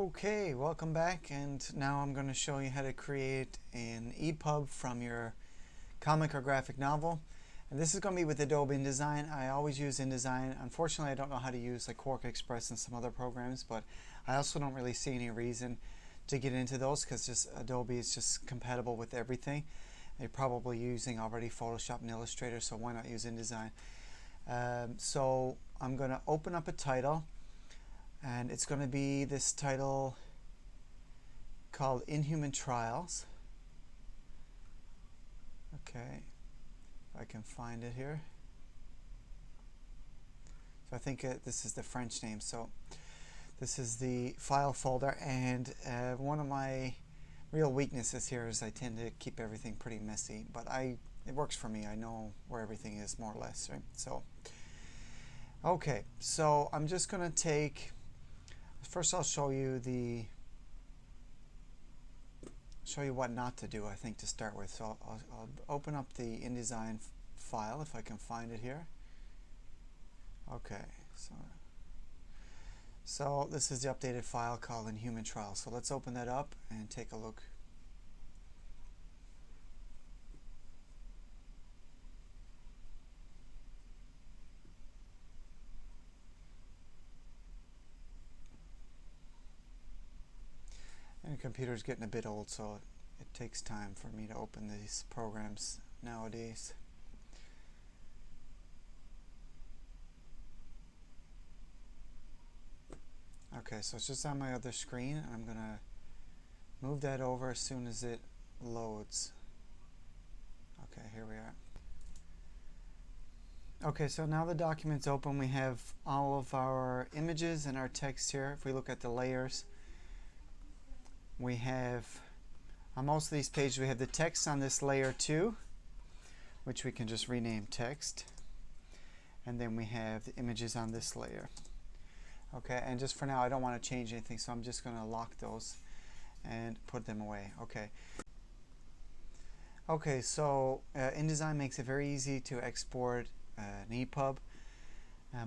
Okay, welcome back, and now I'm going to show you how to create an EPUB from your comic or graphic novel. And this is going to be with Adobe InDesign. I always use InDesign. Unfortunately, I don't know how to use like Quark Express and some other programs, but I also don't really see any reason to get into those because just Adobe is just compatible with everything. You're probably using already Photoshop and Illustrator, so why not use InDesign? So I'm going to open up a title. And it's going to be this title called Inhuman Trials. Okay, if I can find it here. So I think this is the French name. So this is the file folder, and one of my real weaknesses here is I tend to keep everything pretty messy, but it works for me. I know where everything is more or less, right? So okay, so I'm just going to take. First, I'll show you what not to do, I think, to start with. So I'll open up the InDesign file if I can find it here. Okay, so this is the updated file called Inhuman Trials. So let's open that up and take a look. And the computer's getting a bit old, so it takes time for me to open these programs nowadays. Okay, so it's just on my other screen, and I'm going to move that over as soon as it loads. Okay, here we are. Okay, so now the document's open. We have all of our images and our text here. If we look at the layers, we have, on most of these pages, we have the text on this layer 2, which we can just rename text. And then we have the images on this layer. Okay, and just for now, I don't want to change anything, so I'm just going to lock those and put them away. Okay. Okay, so InDesign makes it very easy to export an EPUB,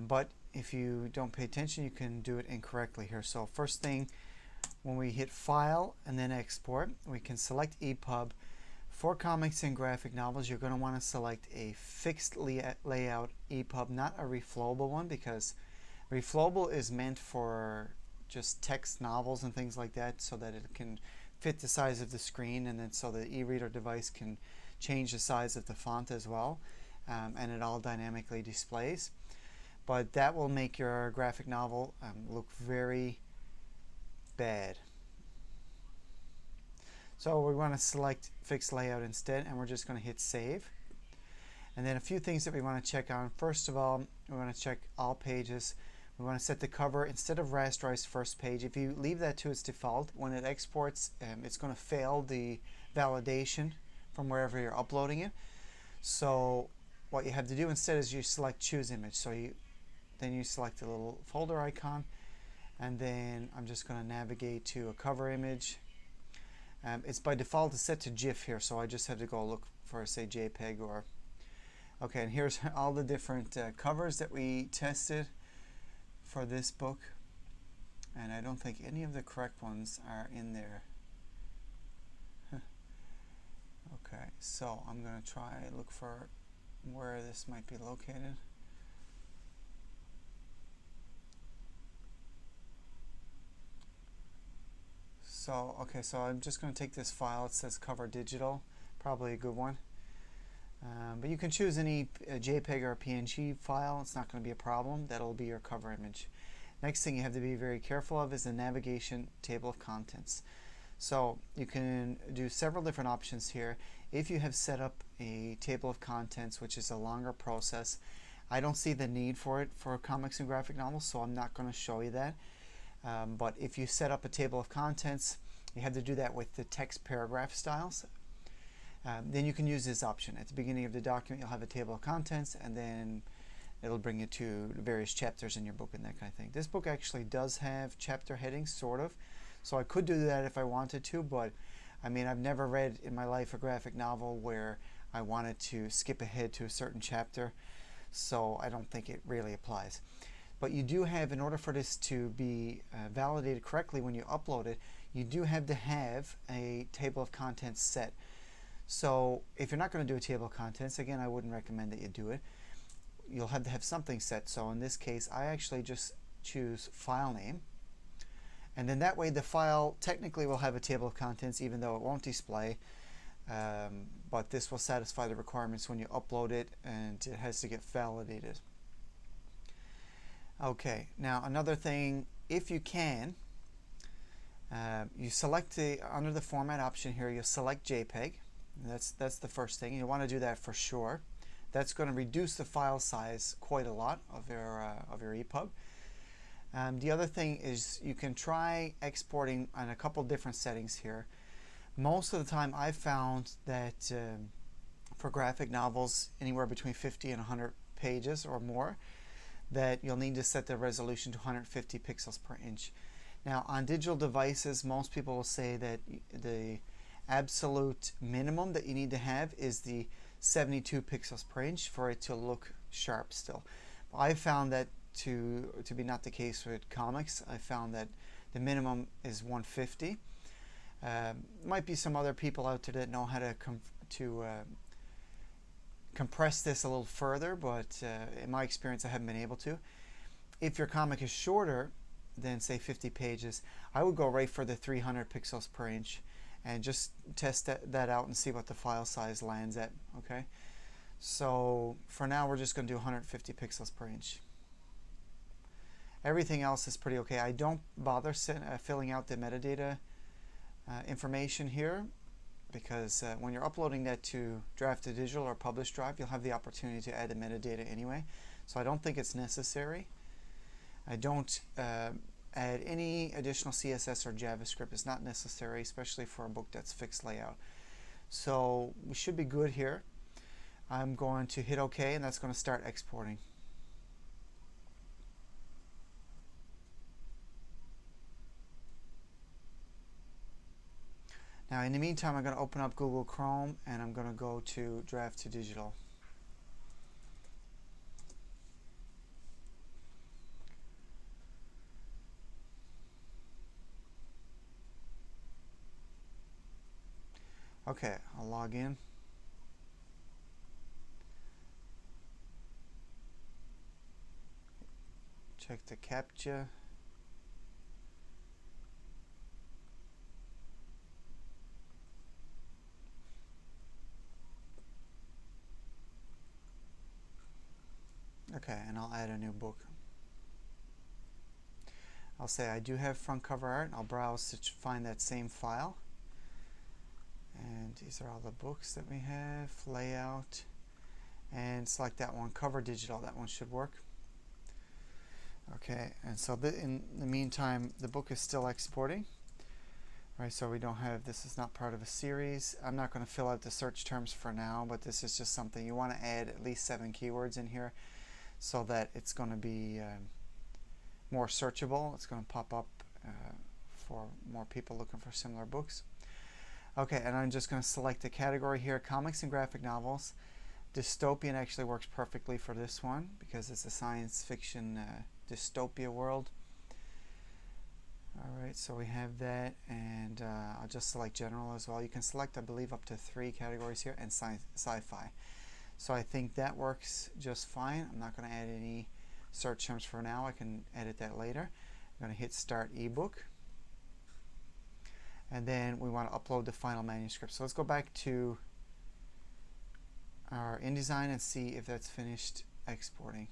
but if you don't pay attention, you can do it incorrectly here. So first thing, when we hit File and then Export, we can select EPUB. For comics and graphic novels, you're going to want to select a fixed layout EPUB, not a reflowable one, because reflowable is meant for just text novels and things like that, so that it can fit the size of the screen, and then so the e-reader device can change the size of the font as well, and it all dynamically displays. But that will make your graphic novel look very bad. So we want to select fixed layout instead, and we're just going to hit save. And then a few things that we want to check on. First of all, we want to check all pages. We want to set the cover instead of rasterized first page. If you leave that to its default, when it exports, it's going to fail the validation from wherever you're uploading it. So what you have to do instead is you select choose image. So then you select the little folder icon, and then I'm just going to navigate to a cover image. It's by default set to GIF here, so I just have to go look for, say, JPEG or... Okay, and here's all the different covers that we tested for this book, and I don't think any of the correct ones are in there. Okay, so I'm going to try and look for where this might be located. So, okay, so I'm just going to take this file. It says Cover Digital, probably a good one. But you can choose any JPEG or PNG file. It's not going to be a problem. That'll be your cover image. Next thing you have to be very careful of is the navigation table of contents. So you can do several different options here. If you have set up a table of contents, which is a longer process, I don't see the need for it for comics and graphic novels, so I'm not going to show you that. But if you set up a table of contents, you have to do that with the text paragraph styles. Then you can use this option. At the beginning of the document, you'll have a table of contents, and then it'll bring you to various chapters in your book and that kind of thing. This book actually does have chapter headings, sort of. So I could do that if I wanted to, but I mean, I've never read in my life a graphic novel where I wanted to skip ahead to a certain chapter, so I don't think it really applies. But you do have, in order for this to be validated correctly when you upload it, you do have to have a table of contents set. So if you're not going to do a table of contents, again, I wouldn't recommend that you do it. You'll have to have something set. So in this case, I actually just choose file name. And then that way the file technically will have a table of contents, even though it won't display. But this will satisfy the requirements when you upload it, and it has to get validated. Okay, now another thing, if you can, you select under the format option here, you select JPEG. That's the first thing. You want to do that for sure. That's going to reduce the file size quite a lot of your EPUB. The other thing is you can try exporting on a couple different settings here. Most of the time I've found that for graphic novels anywhere between 50 and 100 pages or more, that you'll need to set the resolution to 150 pixels per inch. Now on digital devices, most people will say that the absolute minimum that you need to have is the 72 pixels per inch for it to look sharp still. I found that to be not the case with comics. I found that the minimum is 150. Might be some other people out there that know how to compress this a little further, but in my experience I haven't been able to. If your comic is shorter than say 50 pages, I would go right for the 300 pixels per inch and just test that out and see what the file size lands at. Okay, so for now we're just going to do 150 pixels per inch. Everything else is pretty okay. I don't bother filling out the metadata information here, because when you're uploading that to Draft2Digital or Publish Drive, you'll have the opportunity to add the metadata anyway. So I don't think it's necessary. I don't add any additional CSS or JavaScript. It's not necessary, especially for a book that's fixed layout. So we should be good here. I'm going to hit OK, and that's going to start exporting. Now in the meantime, I'm going to open up Google Chrome and I'm going to go to Draft2Digital. Okay, I'll log in. Check the CAPTCHA. Okay, and I'll add a new book. I'll say I do have front cover art, and I'll browse to find that same file. And these are all the books that we have, layout, and select that one, cover digital. That one should work. Okay, and so in the meantime, the book is still exporting. Right, so we don't have, this is not part of a series. I'm not going to fill out the search terms for now, but this is just something you want to add at least 7 keywords in here so that it's going to be more searchable. It's going to pop up for more people looking for similar books. Okay, and I'm just going to select the category here, comics and graphic novels. Dystopian actually works perfectly for this one because it's a science fiction dystopia world. Alright, so we have that, and I'll just select general as well. You can select, I believe, up to 3 categories here, and sci-fi. So I think that works just fine. I'm not going to add any search terms for now. I can edit that later. I'm going to hit Start ebook. And then we want to upload the final manuscript. So let's go back to our InDesign and see if that's finished exporting.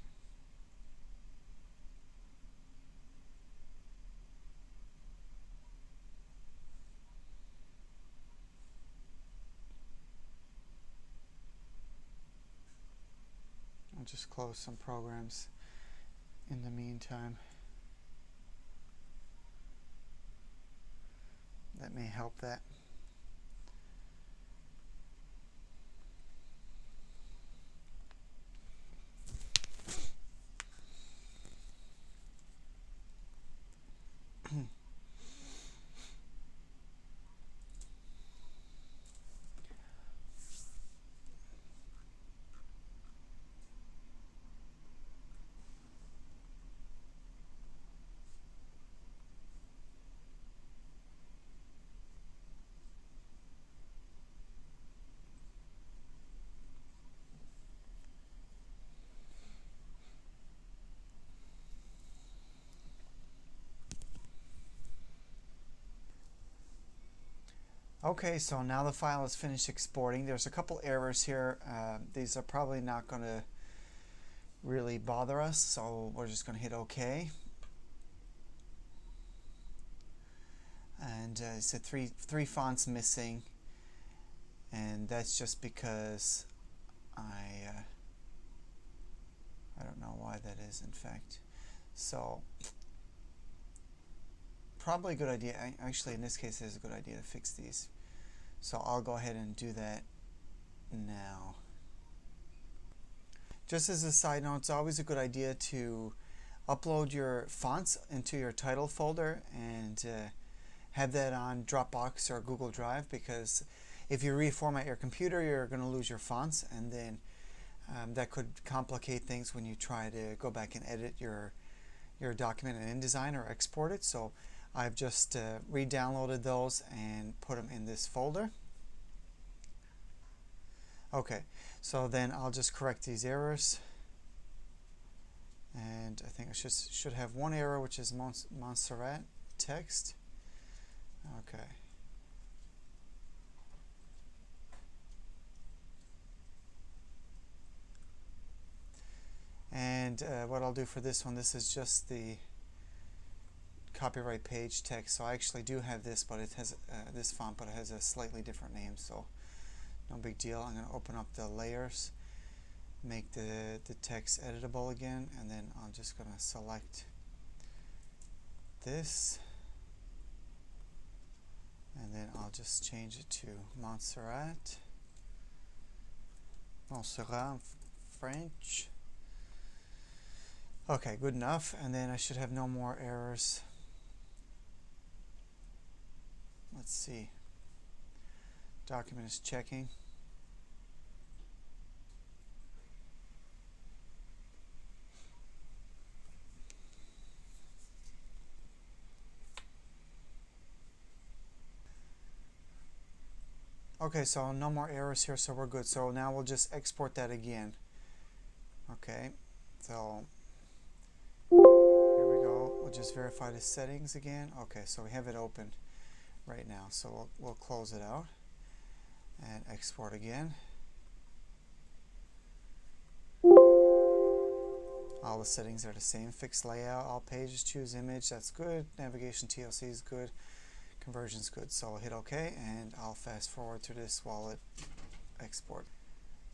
I'll just close some programs in the meantime. That may help that. Okay, so now the file is finished exporting. There's a couple errors here. These are probably not going to really bother us, so we're just going to hit OK. And it's a three fonts missing, and that's just because I don't know why that is, in fact. So probably a good idea. Actually, in this case, it's a good idea to fix these. So I'll go ahead and do that now. Just as a side note, it's always a good idea to upload your fonts into your title folder and have that on Dropbox or Google Drive, because if you reformat your computer, you're going to lose your fonts, and then that could complicate things when you try to go back and edit your document in InDesign or export it. So I've just re-downloaded those and put them in this folder. Okay, so then I'll just correct these errors, and I think I should have one error, which is Montserrat text. Okay. And what I'll do for this one, this is just the copyright page text. So I actually do have this, but it has this font, but it has a slightly different name, so no big deal. I'm going to open up the layers, make the text editable again, and then I'm just going to select this, and then I'll just change it to Montserrat in French. Okay, good enough, and then I should have no more errors. Let's see. Document is checking. Okay, so no more errors here, so we're good. So now we'll just export that again. Okay, so here we go. We'll just verify the settings again. Okay, so we have it open right now. So we'll close it out and export again. All the settings are the same. Fixed layout, all pages, choose image, that's good. Navigation TLC is good. Conversion's good. So I'll hit OK, and I'll fast forward to this while it exports.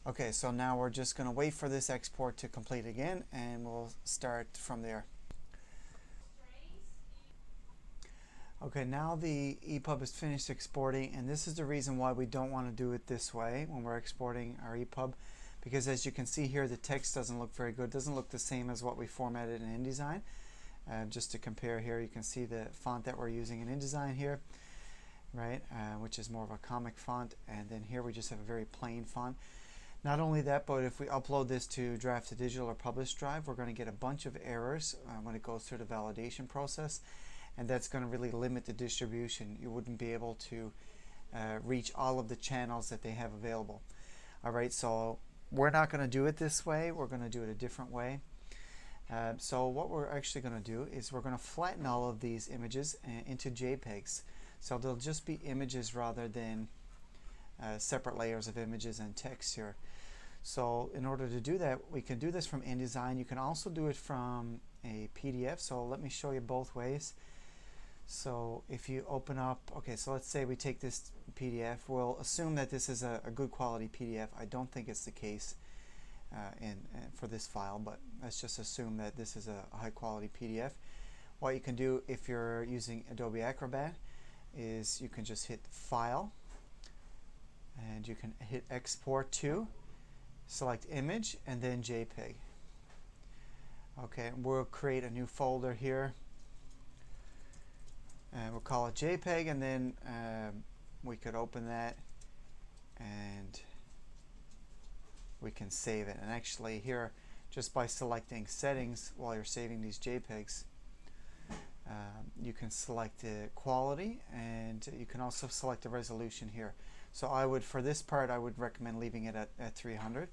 Okay, so now we're just going to wait for this export to complete again, and we'll start from there. Okay, now the EPUB is finished exporting, and this is the reason why we don't want to do it this way when we're exporting our EPUB, because as you can see here, the text doesn't look very good. It doesn't look the same as what we formatted in InDesign. Just to compare here, you can see the font that we're using in InDesign here, right, which is more of a comic font, and then here we just have a very plain font. Not only that, but if we upload this to Draft2Digital or Publish Drive, we're going to get a bunch of errors when it goes through the validation process, and that's going to really limit the distribution. You wouldn't be able to reach all of the channels that they have available. Alright, so we're not going to do it this way. We're going to do it a different way. So what we're actually going to do is we're going to flatten all of these images into JPEGs. So they'll just be images rather than separate layers of images and text here. So in order to do that, we can do this from InDesign. You can also do it from a PDF. So let me show you both ways. So if you open up, okay, so let's say we take this PDF. We'll assume that this is a good quality PDF. I don't think it's the case for this file, but let's just assume that this is a high quality PDF. What you can do if you're using Adobe Acrobat is you can just hit File, and you can hit Export to, select Image, and then JPEG. Okay, we'll create a new folder here, and we'll call it JPEG, and then we could open that and we can save it. And actually here, just by selecting settings while you're saving these JPEGs, you can select the quality, and you can also select the resolution here. So I would, for this part, I would recommend leaving it at 300,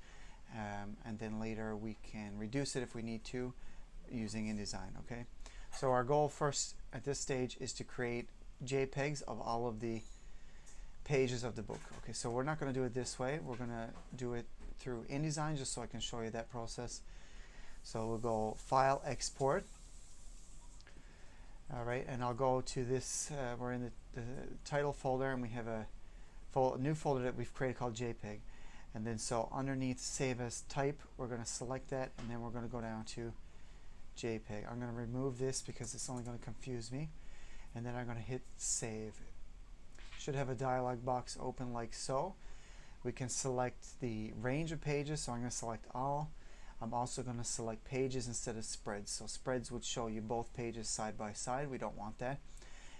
and then later we can reduce it if we need to using InDesign. Okay, so our goal first at this stage is to create JPEGs of all of the pages of the book. Okay, so we're not going to do it this way. We're going to do it through InDesign just so I can show you that process. So we'll go File, Export. All right, and I'll go to this. We're in the title folder, and we have a new folder that we've created called JPEG. And then so underneath Save As Type, we're going to select that, and then we're going to go down to JPEG. I'm going to remove this because it's only going to confuse me. And then I'm going to hit Save. Should have a dialog box open like so. We can select the range of pages, so I'm going to select all. I'm also going to select pages instead of spreads. So spreads would show you both pages side by side. We don't want that.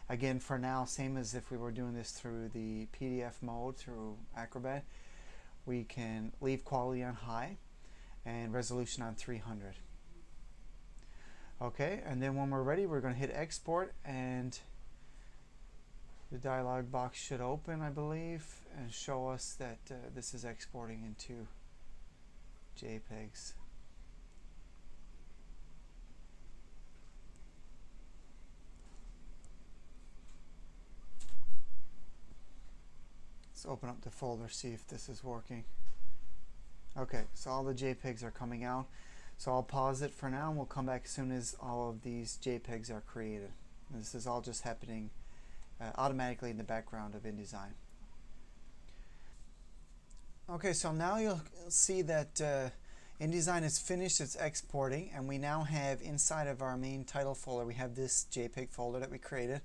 Again, for now, same as if we were doing this through the PDF mode through Acrobat, we can leave quality on high and resolution on 300. Okay, and then when we're ready, we're going to hit export, and the dialog box should open, I believe, and show us that this is exporting into JPEGs. Let's open up the folder, see if this is working. Okay, so all the JPEGs are coming out. So I'll pause it for now, and we'll come back as soon as all of these JPEGs are created. And this is all just happening automatically in the background of InDesign. Okay, so now you'll see that InDesign is finished its exporting, and we now have inside of our main title folder, we have this JPEG folder that we created.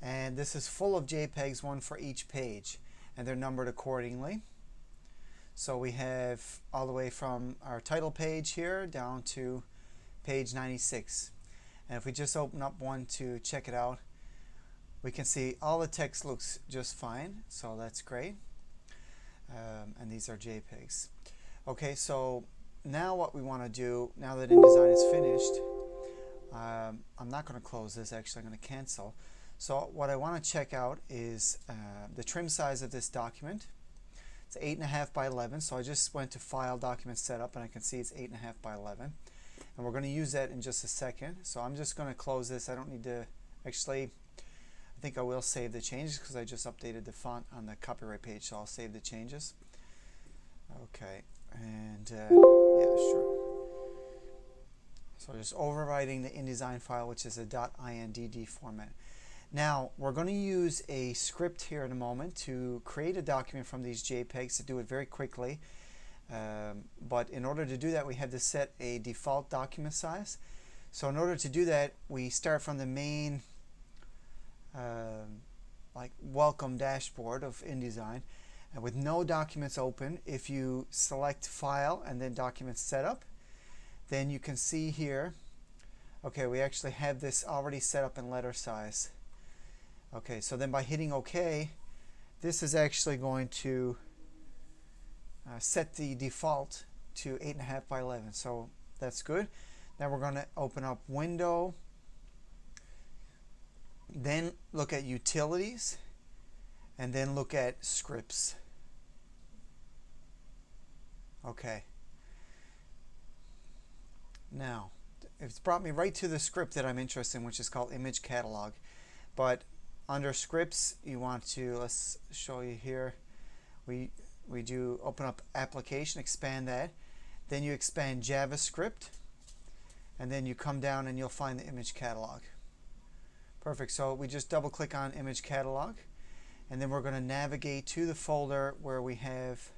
And this is full of JPEGs, one for each page, and they're numbered accordingly. So we have all the way from our title page here down to page 96. And if we just open up one to check it out, we can see all the text looks just fine, so that's great. And these are JPEGs. Okay, so now what we want to do, now that InDesign is finished, I'm not going to close this, actually I'm going to cancel. So what I want to check out is the trim size of this document. It's 8.5 by 11, so I just went to File, Document Setup, and I can see it's 8.5 by 11. And we're going to use that in just a second. So I'm just going to close this. I don't need to, actually, I think I will save the changes because I just updated the font on the copyright page, so I'll save the changes. Okay, and yeah, sure. So just overwriting the InDesign file, which is a .indd format. Now, we're going to use a script here in a moment to create a document from these JPEGs, to do it very quickly. But in order to do that, we have to set a default document size. So in order to do that, we start from the main like welcome dashboard of InDesign. And with no documents open, if you select File and then Document Setup, then you can see here, okay, we actually have this already set up in letter size. Okay, so then by hitting OK, this is actually going to set the default to 8.5 by 11. So that's good. Now we're going to open up Window, then look at Utilities, and then look at Scripts. Okay. Now, it's brought me right to the script that I'm interested in, which is called Image Catalog. But under scripts, you want to, let's show you here, we do open up Application, expand that, then you expand JavaScript, and then you come down and you'll find the Image Catalog. Perfect. So we just double click on Image Catalog, and then we're going to navigate to the folder where we have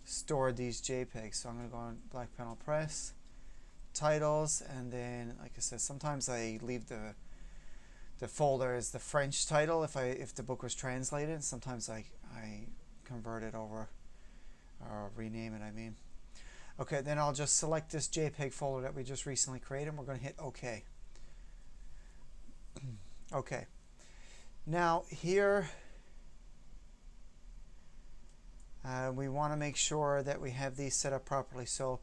stored these JPEGs. So I'm going to go on Black Panel Press, Titles, and then, like I said, sometimes I leave the folder as the French title if the book was translated, and sometimes I convert it over, or rename it, I mean. Okay, then I'll just select this JPEG folder that we just recently created, and we're going to hit OK. Okay. Now here we want to make sure that we have these set up properly. So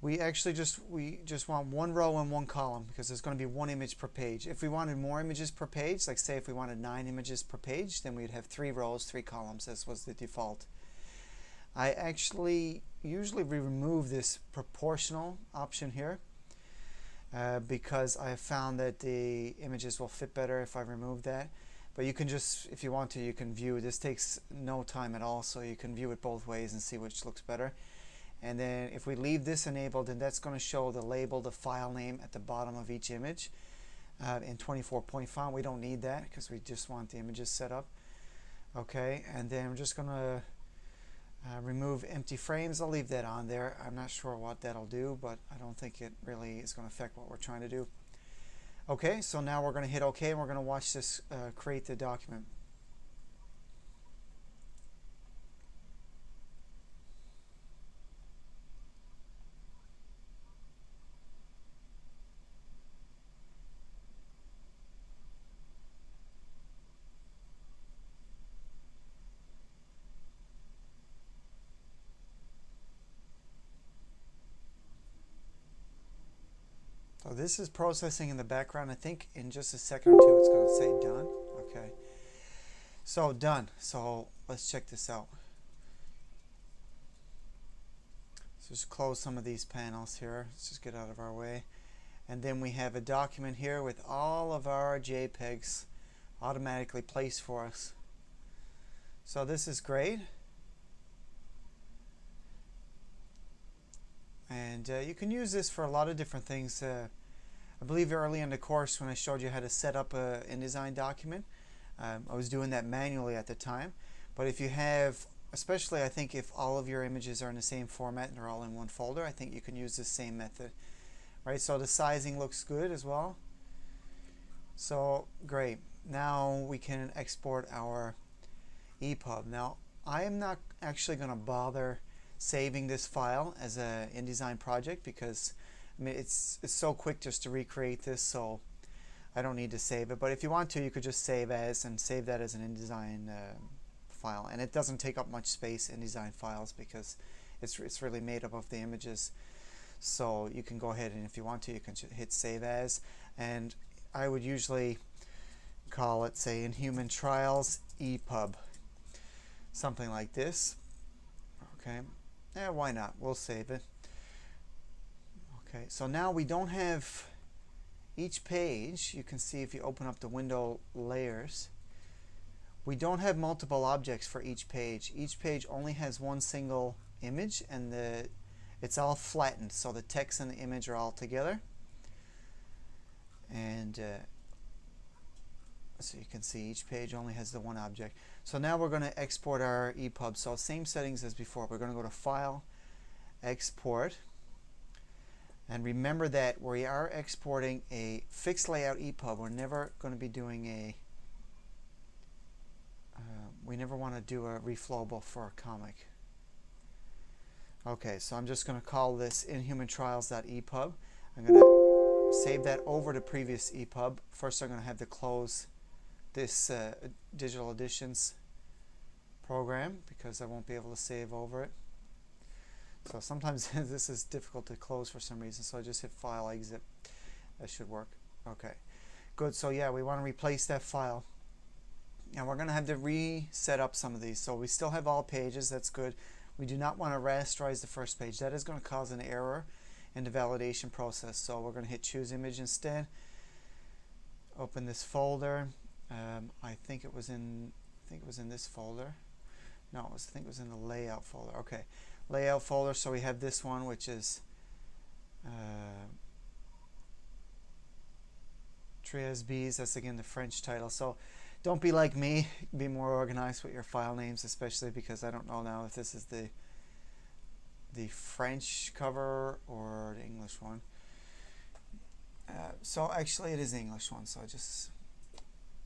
we just want one row and one column because there's going to be one image per page. If we wanted more images per page, like say if we wanted 9 images per page, then we'd have 3 rows, 3 columns, as was the default. I actually usually remove this proportional option here because I have found that the images will fit better if I remove that. But you can just, if you want to, you can view. This takes no time at all, so you can view it both ways and see which looks better. And then if we leave this enabled, then that's going to show the label, the file name at the bottom of each image in 24-point font. We don't need that because we just want the images set up. Okay, and then I'm just going to remove empty frames. I'll leave that on there. I'm not sure what that'll do, but I don't think it really is going to affect what we're trying to do. Okay, so now we're going to hit OK, and we're going to watch this create the document. So this is processing in the background. I think in just a second or two it's going to say done. Okay. So done. So let's check this out. So just close some of these panels here. Let's just get out of our way. And then we have a document here with all of our JPEGs automatically placed for us. So this is great. And you can use this for a lot of different things. I believe early in the course when I showed you how to set up a InDesign document, I was doing that manually at the time. But if you have, especially I think if all of your images are in the same format and they're all in one folder, I think you can use the same method. Right, so the sizing looks good as well. So great. Now we can export our EPUB. Now I am not actually going to bother saving this file as an InDesign project because I mean it's so quick just to recreate this, so I don't need to save it. But if you want to, you could just save as and save that as an InDesign file, and it doesn't take up much space, InDesign files, because it's really made up of the images. So you can go ahead and if you want to, you can hit save as, and I would usually call it, say, in human trials EPUB, something like this. Okay. Yeah, why not? We'll save it. Okay, so now we don't have each page. You can see if you open up the window layers, we don't have multiple objects for each page. Each page only has one single image, and it's all flattened, so the text and the image are all together. And so you can see each page only has the one object. So now we're going to export our EPUB. So same settings as before. We're going to go to File, Export. And remember that we are exporting a fixed layout EPUB. We're never going to be doing a, we never want to do a reflowable for a comic. Okay, so I'm just going to call this inhumantrials.epub. I'm going to save that over to previous EPUB. First I'm going to have to close this Digital Editions program because I won't be able to save over it. So sometimes this is difficult to close for some reason, so I just hit File, Exit. That should work. Okay, good. So yeah, we want to replace that file. And we're going to have to reset up some of these. So we still have all pages. That's good. We do not want to rasterize the first page. That is going to cause an error in the validation process. So we're going to hit Choose Image instead. Open this folder. I think it was in this folder. No, I think it was in the layout folder. Okay, layout folder. So we have this one, which is Tres B's. That's again the French title. So don't be like me. Be more organized with your file names, especially because I don't know now if this is the French cover or the English one. So actually it is the English one. So I just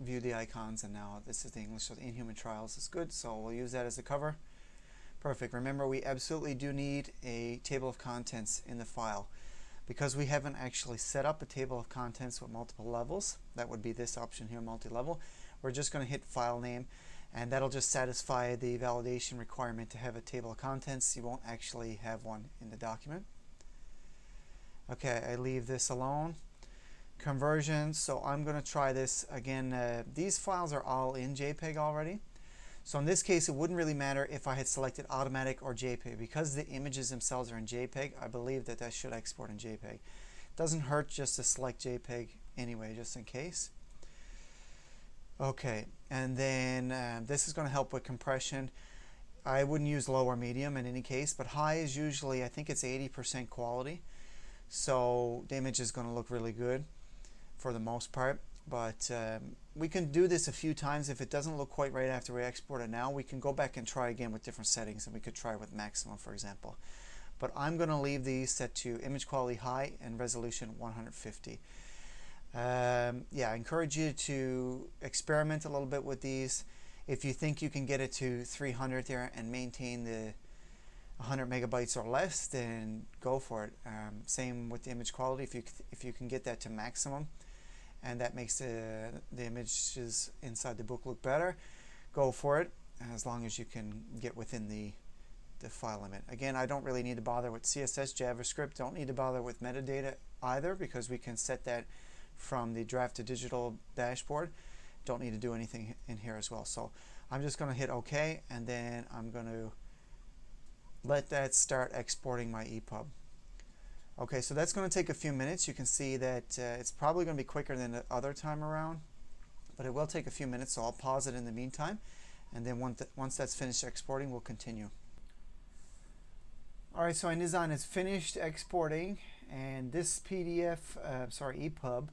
view the icons, and now this is the English. So the Inhuman Trials is good, so we'll use that as the cover. Perfect. Remember, we absolutely do need a table of contents in the file because we haven't actually set up a table of contents with multiple levels. That would be this option here, multi-level. We're just going to hit File Name, and that'll just satisfy the validation requirement to have a table of contents. You won't actually have one in the document. Okay, I leave this alone. Conversion, so I'm going to try this again. These files are all in JPEG already, so in this case it wouldn't really matter if I had selected automatic or JPEG because the images themselves are in JPEG. I believe that should export in JPEG. It doesn't hurt just to select JPEG anyway, just in case. Okay, and then this is going to help with compression. I wouldn't use low or medium in any case, but high is usually, I think it's 80% quality. So the image is going to look really good for the most part. But we can do this a few times. If it doesn't look quite right after we export it now, we can go back and try again with different settings, and we could try with maximum, for example. But I'm going to leave these set to image quality high and resolution 150. Yeah, I encourage you to experiment a little bit with these. If you think you can get it to 300 there and maintain the 100 megabytes or less, then go for it. Same with the image quality. If you can get that to maximum, and that makes the images inside the book look better, go for it, as long as you can get within the file limit. Again, I don't really need to bother with CSS, JavaScript. Don't need to bother with metadata either, because we can set that from the Draft2Digital dashboard. Don't need to do anything in here as well. So I'm just going to hit OK, and then I'm going to let that start exporting my EPUB. Okay, so that's going to take a few minutes. You can see that it's probably going to be quicker than the other time around, but it will take a few minutes, so I'll pause it in the meantime, and then once that's finished exporting, we'll continue. Alright, so InDesign is finished exporting, and this PDF, EPUB,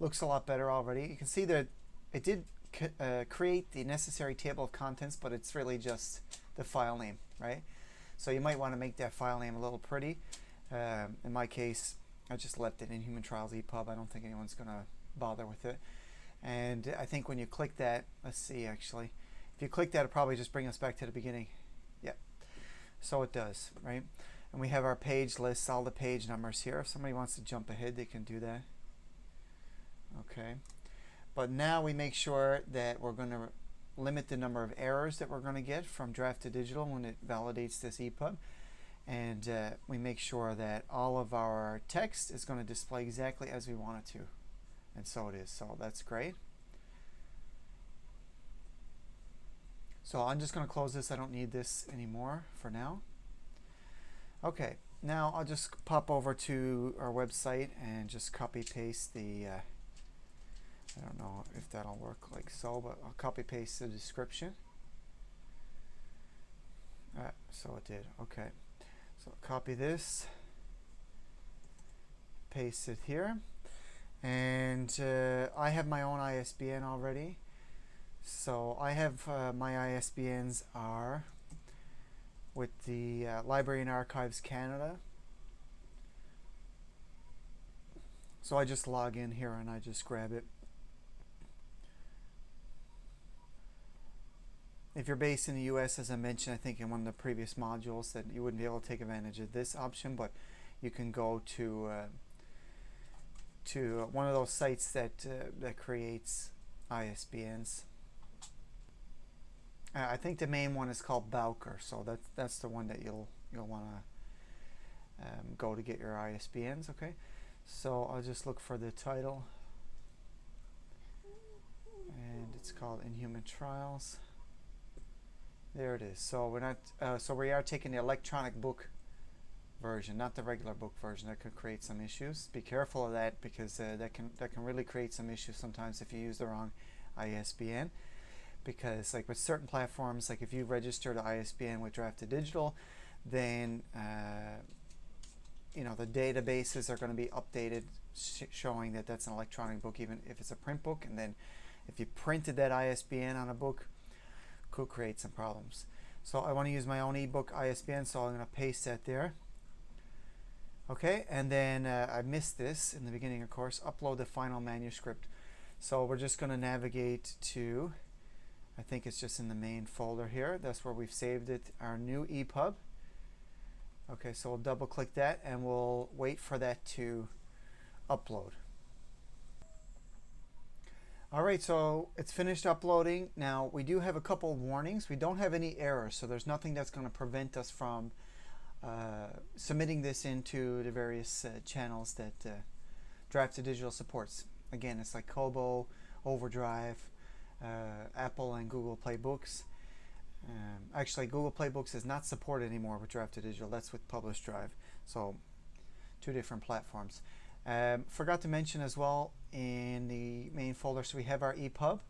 looks a lot better already. You can see that it did create the necessary table of contents, but it's really just the file name, right? So you might want to make that file name a little pretty. In my case, I just left it in Human Trials EPUB. I don't think anyone's going to bother with it. And I think when you click that, let's see actually, if you click that, it'll probably just bring us back to the beginning. Yep. So it does, right? And we have our page lists, all the page numbers here. If somebody wants to jump ahead, they can do that. Okay. But now we make sure that we're going to limit the number of errors that we're going to get from Draft2Digital when it validates this EPUB. And we make sure that all of our text is going to display exactly as we want it to. And so it is. So that's great. So I'm just going to close this. I don't need this anymore for now. Okay, now I'll just pop over to our website and just copy paste the I don't know if that'll work like so, but I'll copy paste the description. So it did. Okay, so copy this, paste it here, and I have my own ISBN already. So I have my ISBNs are with the Library and Archives Canada. So I just log in here and I just grab it. If you're based in the US, as I mentioned, I think in one of the previous modules, that you wouldn't be able to take advantage of this option, but you can go to one of those sites that that creates ISBNs. I think the main one is called Bowker, so that's the one that you'll want to go to get your ISBNs. Okay, so I'll just look for the title, and it's called In Human Trials. There it is. So we're not. So we are taking the electronic book version, not the regular book version. That could create some issues. Be careful of that, because that can really create some issues sometimes if you use the wrong ISBN. Because like with certain platforms, like if you register the ISBN with Draft2Digital, then you know, the databases are going to be updated showing that that's an electronic book, even if it's a print book. And then if you printed that ISBN on a book, could create some problems. So I want to use my own ebook ISBN, so I'm going to paste that there. Okay, and then I missed this in the beginning, of course, upload the final manuscript. So we're just going to navigate to, I think it's just in the main folder here. That's where we've saved it, our new EPUB. Okay, so we'll double click that and we'll wait for that to upload. Alright, so it's finished uploading. Now we do have a couple warnings. We don't have any errors, so there's nothing that's going to prevent us from submitting this into the various channels that Draft2Digital supports. Again, it's like Kobo, Overdrive, Apple and Google Play Books. Actually, Google Play Books is not supported anymore with Draft2Digital. That's with Publish Drive. So, two different platforms. Forgot to mention as well in the main folder, so we have our EPUB.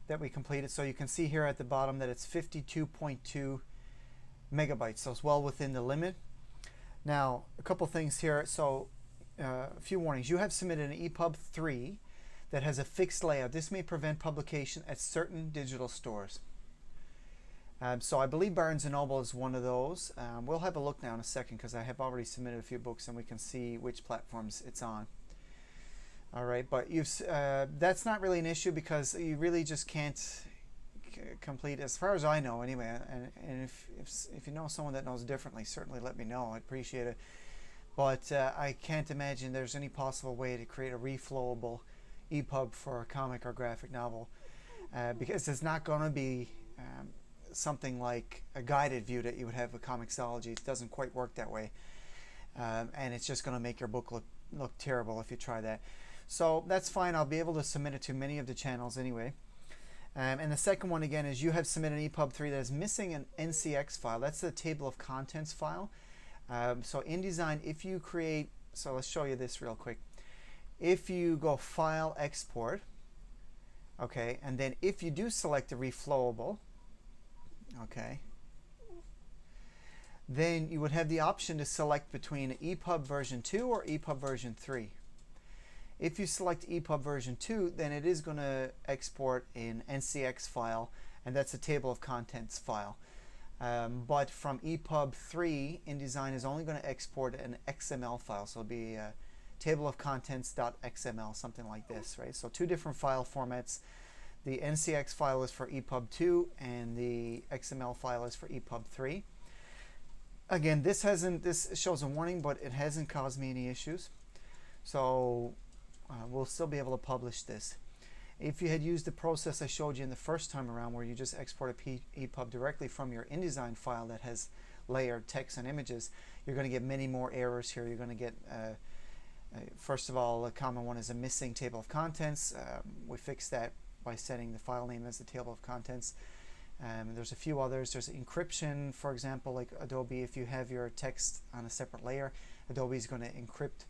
that we completed. So you can see here at the bottom that it's 52.2 megabytes, so it's well within the limit. Now, a couple things here. So a few warnings. You have submitted an EPUB 3 that has a fixed layout. This may prevent publication at certain digital stores. So I believe Barnes & Noble is one of those. We'll have a look now in a second because I have already submitted a few books and we can see which platforms it's on. All right, but that's not really an issue because you really just can't complete, as far as I know anyway, and if you know someone that knows differently, certainly let me know. I'd appreciate it. But I can't imagine there's any possible way to create a reflowable EPUB for a comic or graphic novel because it's not going to be something like a guided view that you would have with Comixology. It doesn't quite work that way, and it's just going to make your book look terrible if you try that. So that's fine. I'll be able to submit it to many of the channels anyway. And the second one again is you have submitted an EPUB 3 that is missing an NCX file. That's the table of contents file. So InDesign, if you create, so let's show you this real quick. If you go File, Export, okay, and then if you do select the reflowable, okay, then you would have the option to select between EPUB version 2 or EPUB version 3. If you select EPUB version 2, then it is going to export an NCX file, and that's a table of contents file. But from EPUB 3, InDesign is only going to export an XML file, so it'll be table of contents.xml, something like this, right? So two different file formats. The NCX file is for EPUB 2, and the XML file is for EPUB 3. Again, this shows a warning, but it hasn't caused me any issues. So we'll still be able to publish this. If you had used the process I showed you in the first time around where you just export a EPUB directly from your InDesign file that has layered text and images, you're going to get many more errors here. You're going to get, first of all, a common one is a missing table of contents. We fixed that by setting the file name as the table of contents. There's a few others. There's encryption, for example, like Adobe. If you have your text on a separate layer, Adobe is going to encrypt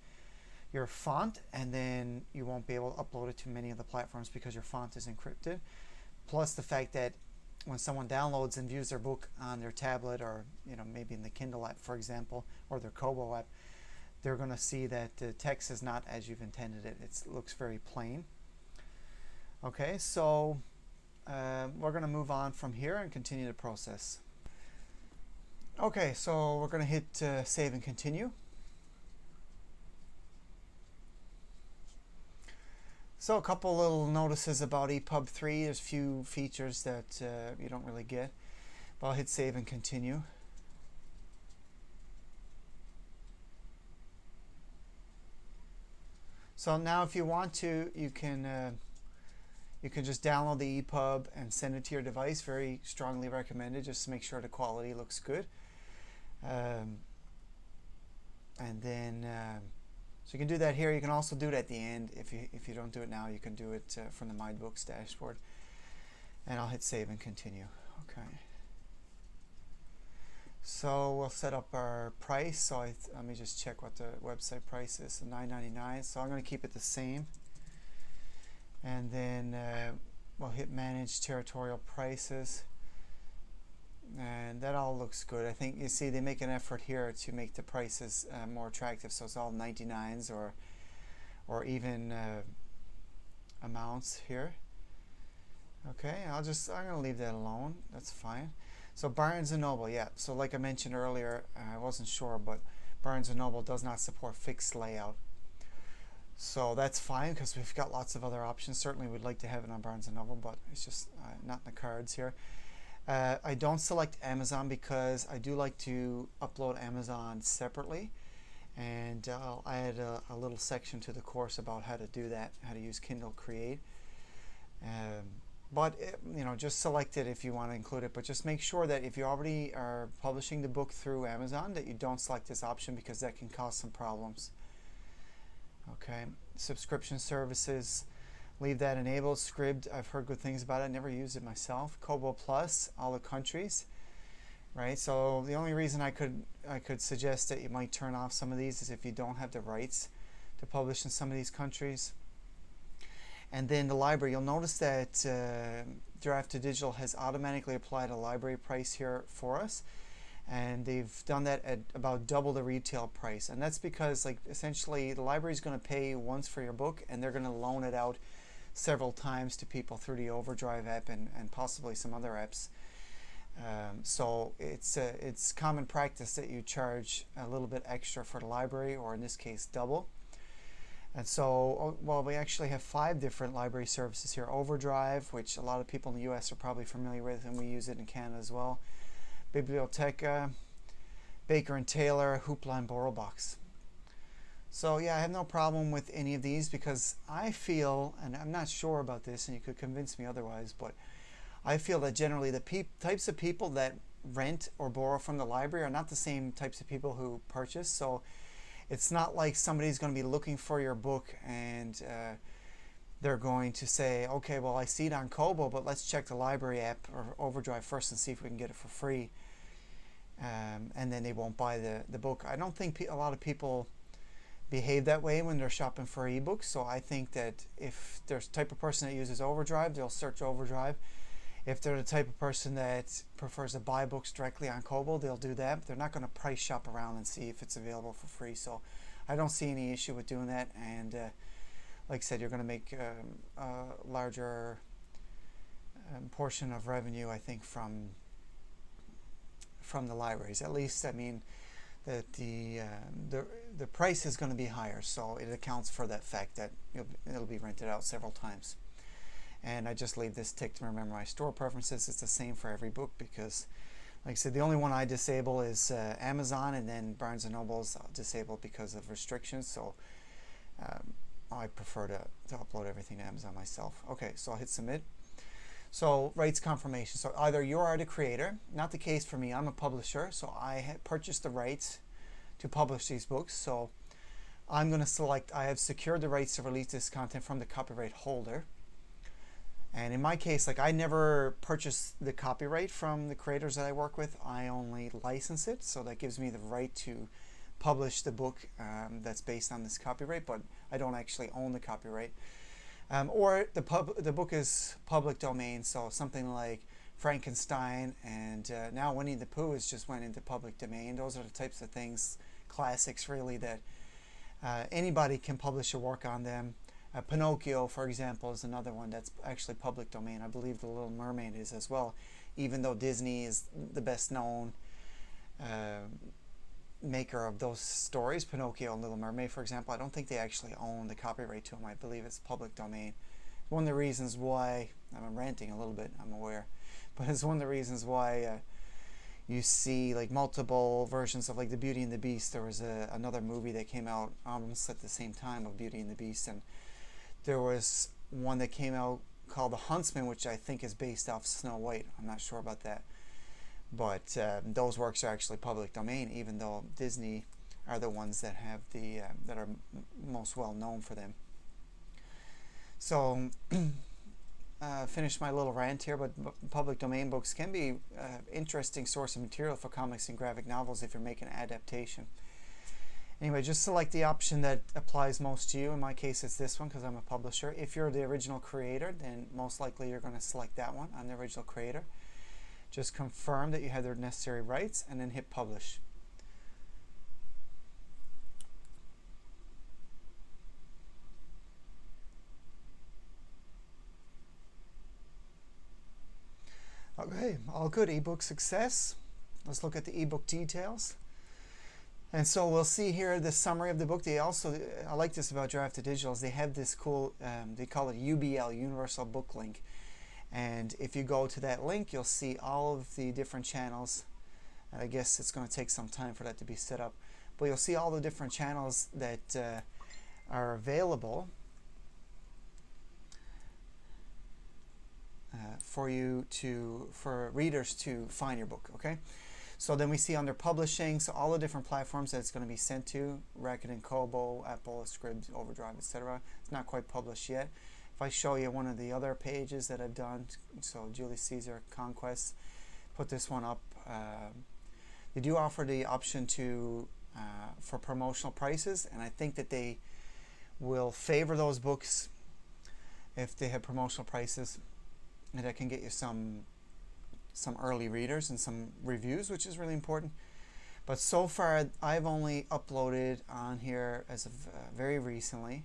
your font, and then you won't be able to upload it to many of the platforms because your font is encrypted. Plus the fact that when someone downloads and views their book on their tablet, or maybe in the Kindle app, for example, or their Kobo app, they're going to see that the text is not as you've intended it. It looks very plain. Okay, so we're going to move on from here and continue the process. Okay, so we're going to hit save and continue. So a couple little notices about EPUB 3. There's a few features that you don't really get. But I'll hit save and continue. So now if you want to, you can just download the EPUB and send it to your device. Very strongly recommended, just to make sure the quality looks good. And then so you can do that here. You can also do it at the end. If you don't do it now, you can do it from the My Books dashboard. And I'll hit save and continue. Okay. So we'll set up our price. So let me just check what the website price is. So $9.99. So I'm going to keep it the same. And then we'll hit manage territorial prices. And that all looks good. I think you see they make an effort here to make the prices more attractive, so it's all 99s or even amounts here. Okay, I'm going to leave that alone. That's fine. So Barnes & Noble, yeah. So like I mentioned earlier, I wasn't sure, but Barnes & Noble does not support fixed layout. So that's fine because we've got lots of other options. Certainly we'd like to have it on Barnes & Noble, but it's just not in the cards here. I don't select Amazon because I do like to upload Amazon separately, and I'll add a little section to the course about how to do that, how to use Kindle Create. But just select it if you want to include it, but just make sure that if you already are publishing the book through Amazon that you don't select this option because that can cause some problems. Okay, subscription services, leave that enabled. Scribd, I've heard good things about it. I never used it myself. Kobo Plus, all the countries, right? So the only reason I could suggest that you might turn off some of these is if you don't have the rights to publish in some of these countries. And then the library, you'll notice that Draft2Digital has automatically applied a library price here for us, and they've done that at about double the retail price. And that's because, like, essentially the library is going to pay once for your book, and they're going to loan it out several times to people through the Overdrive app and possibly some other apps. So it's common practice that you charge a little bit extra for the library, or in this case double. And so, well, we actually have 5 different library services here. Overdrive, which a lot of people in the US are probably familiar with, and we use it in Canada as well. Biblioteca, Baker & Taylor, Hoopla, and BorrowBox. So yeah, I have no problem with any of these, because I feel, and I'm not sure about this, and you could convince me otherwise, but I feel that generally the types of people that rent or borrow from the library are not the same types of people who purchase. So it's not like somebody's going to be looking for your book and they're going to say, okay, well, I see it on Kobo, but let's check the library app or Overdrive first and see if we can get it for free. And then they won't buy the book. I don't think a lot of people behave that way when they're shopping for ebooks. So I think that if there's the type of person that uses Overdrive, they'll search Overdrive. If they're the type of person that prefers to buy books directly on Kobo, they'll do that. But they're not going to price shop around and see if it's available for free. So I don't see any issue with doing that. And like I said, you're going to make a larger portion of revenue, I think, from the libraries. At least, I mean, that the price is going to be higher, so it accounts for that fact that it'll be rented out several times. And I just leave this tick to remember my store preferences. It's the same for every book, because, like I said, the only one I disable is Amazon, and then Barnes & Noble's disabled because of restrictions. So I prefer to upload everything to Amazon myself. Okay, so I'll hit submit. So rights confirmation. So either you are the creator, not the case for me. I'm a publisher, so I purchased the rights to publish these books. So I'm going to select, I have secured the rights to release this content from the copyright holder. And in my case, like, I never purchase the copyright from the creators that I work with. I only license it, so that gives me the right to publish the book that's based on this copyright, but I don't actually own the copyright. Or the book is public domain, so something like Frankenstein and now Winnie the Pooh has just went into public domain. Those are the types of things, classics really, that anybody can publish a work on them. Pinocchio, for example, is another one that's actually public domain. I believe The Little Mermaid is as well, even though Disney is the best known maker of those stories. Pinocchio and Little Mermaid, for example, I don't think they actually own the copyright to them. I believe it's public domain. One of the reasons why, I'm ranting a little bit, I'm aware, but it's one of the reasons why you see like multiple versions of like the Beauty and the Beast. There was another movie that came out almost at the same time of Beauty and the Beast, and there was one that came out called The Huntsman, which I think is based off Snow White. I'm not sure about that. But those works are actually public domain, even though Disney are the ones that have the that are most well known for them. So finish my little rant here, but public domain books can be an interesting source of material for comics and graphic novels if you're making an adaptation. Anyway, just select the option that applies most to you. In my case, it's this one because I'm a publisher. If you're the original creator, then most likely you're going to select that one. I'm the original creator. Just confirm that you have the necessary rights and then hit publish. Okay, all good. Ebook success. Let's look at the ebook details. And so we'll see here the summary of the book. They also, I like this about Draft2Digital, is they have this cool, they call it UBL, Universal Book Link. And if you go to that link, you'll see all of the different channels. And I guess it's going to take some time for that to be set up. But you'll see all the different channels that are available for readers to find your book, okay? So then we see under publishing, so all the different platforms that it's going to be sent to, Rakuten Kobo, Apple, Scribd, Overdrive, etc. It's not quite published yet. If I show you one of the other pages that I've done, so Julius Caesar, Conquest, put this one up. They do offer the option to for promotional prices, and I think that they will favor those books if they have promotional prices. and that can get you some early readers and some reviews, which is really important. But so far I've only uploaded on here as of very recently.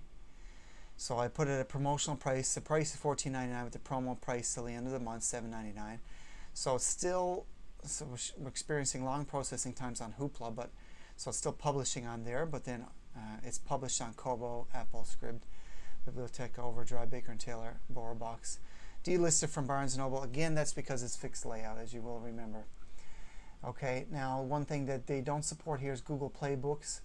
So I put it at a promotional price. The price is $14.99 with the promo price till the end of the month, $7.99. So it's still, so we're experiencing long processing times on Hoopla, but so it's still publishing on there, but then it's published on Kobo, AppleScript, Biblioteca, Overdrive, Baker & Taylor, BorrowBox. Delisted from Barnes & Noble. Again, that's because it's fixed layout, as you will remember. Okay, now one thing that they don't support here is Google Play Books.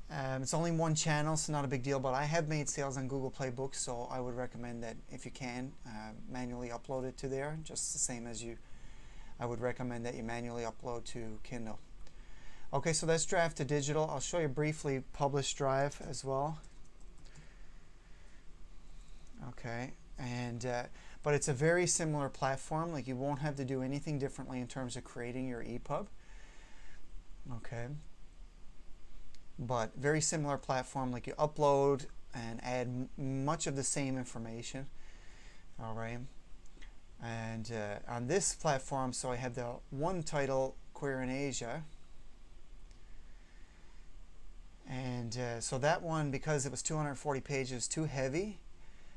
It's only one channel, so not a big deal, but I have made sales on Google Play Books, so I would recommend that if you can, manually upload it to there, just the same as I would recommend that you manually upload to Kindle. Okay, so that's Draft2Digital. I'll show you briefly Publish Drive as well. Okay, and but it's a very similar platform. Like, you won't have to do anything differently in terms of creating your EPUB. Okay, but very similar platform. Like, you upload and add much of the same information. All right, and on this platform, so I have the one title, Queer in Asia. And so that one, because it was 240 pages, too heavy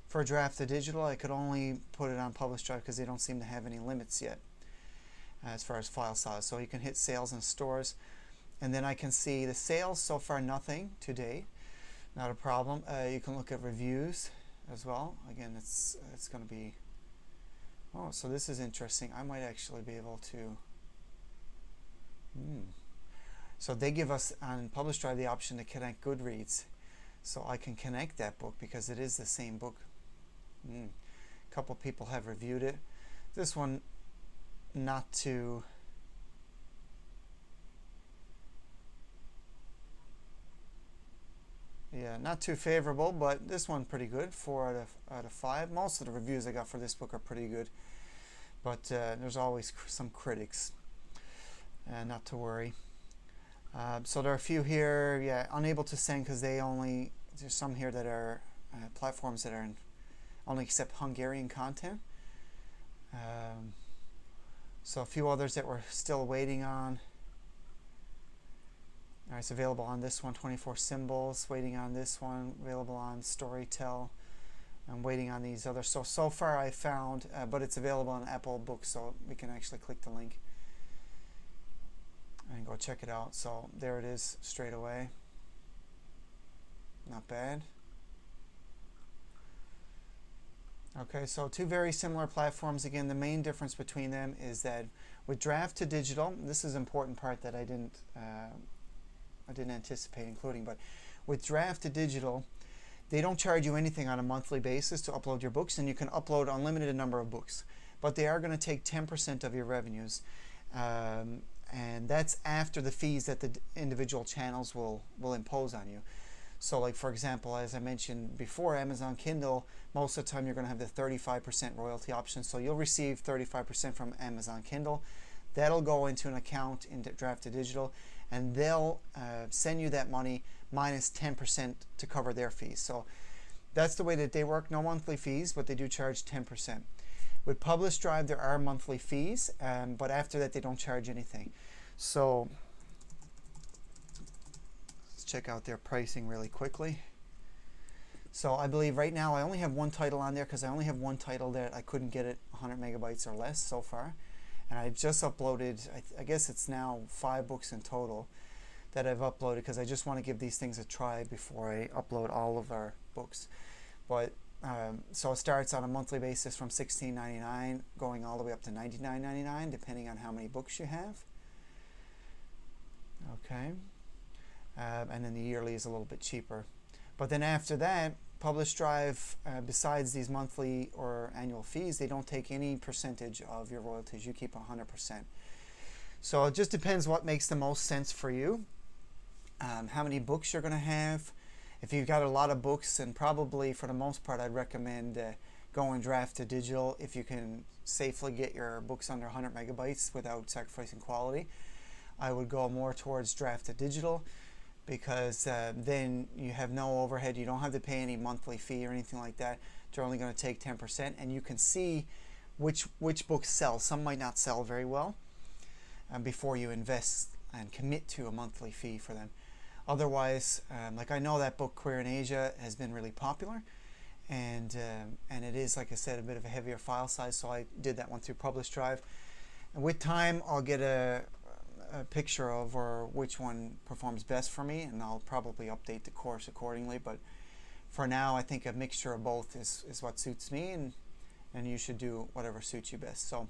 for Draft2Digital. I could only put it on Publish Drive because they don't seem to have any limits yet as far as file size. So you can hit sales and stores, and then I can see the sales so far, nothing today, not a problem. You can look at reviews as well. Again, it's going to be, oh, so this is interesting. I might actually be able to. So they give us on Publish Drive the option to connect Goodreads, so I can connect that book because it is the same book. A couple people have reviewed it. This one, not too. Yeah, not too favorable, but this one pretty good. 4 out of 5. Most of the reviews I got for this book are pretty good, but there's always some critics. Not to worry. So there are a few here, yeah, unable to send because there's some here that are platforms that are only accept Hungarian content. So a few others that we're still waiting on. All right, it's available on this one, 24 Symbols, waiting on this one, available on Storytel. I'm waiting on these others. So far I found, but it's available on Apple Books, so we can actually click the link and go check it out. So there it is straight away. Not bad. Okay, so two very similar platforms. Again, the main difference between them is that with Draft2Digital, this is an important part that I didn't anticipate including, but with Draft2Digital, they don't charge you anything on a monthly basis to upload your books, and you can upload unlimited number of books. But they are going to take 10% of your revenues. And that's after the fees that the individual channels will impose on you. So, like, for example, as I mentioned before, Amazon Kindle, most of the time you're going to have the 35% royalty option. So you'll receive 35% from Amazon Kindle. That'll go into an account in Draft2Digital, and they'll send you that money minus 10% to cover their fees. So that's the way that they work. No monthly fees, but they do charge 10%. With Publish Drive, there are monthly fees, but after that, they don't charge anything. So let's check out their pricing really quickly. So I believe right now I only have one title on there because I only have one title that I couldn't get it 100 megabytes or less so far. And I just uploaded, I guess it's now 5 books in total that I've uploaded because I just want to give these things a try before I upload all of our books. But so it starts on a monthly basis from $16.99 going all the way up to $99.99 depending on how many books you have. Okay, and then the yearly is a little bit cheaper. But then after that, Publish Drive, besides these monthly or annual fees, they don't take any percentage of your royalties. You keep 100%. So it just depends what makes the most sense for you, how many books you're going to have. If you've got a lot of books, then probably for the most part I'd recommend going Draft2Digital if you can safely get your books under 100 megabytes without sacrificing quality. I would go more towards Draft2Digital because then you have no overhead. You don't have to pay any monthly fee or anything like that. They're only going to take 10%, and you can see which books sell. Some might not sell very well before you invest and commit to a monthly fee for them. Otherwise, like I know that book Queer in Asia has been really popular, and it is, like I said, a bit of a heavier file size, so I did that one through Publish Drive. And with time, I'll get a picture of or which one performs best for me, and I'll probably update the course accordingly. But for now, I think a mixture of both is what suits me, and you should do whatever suits you best. So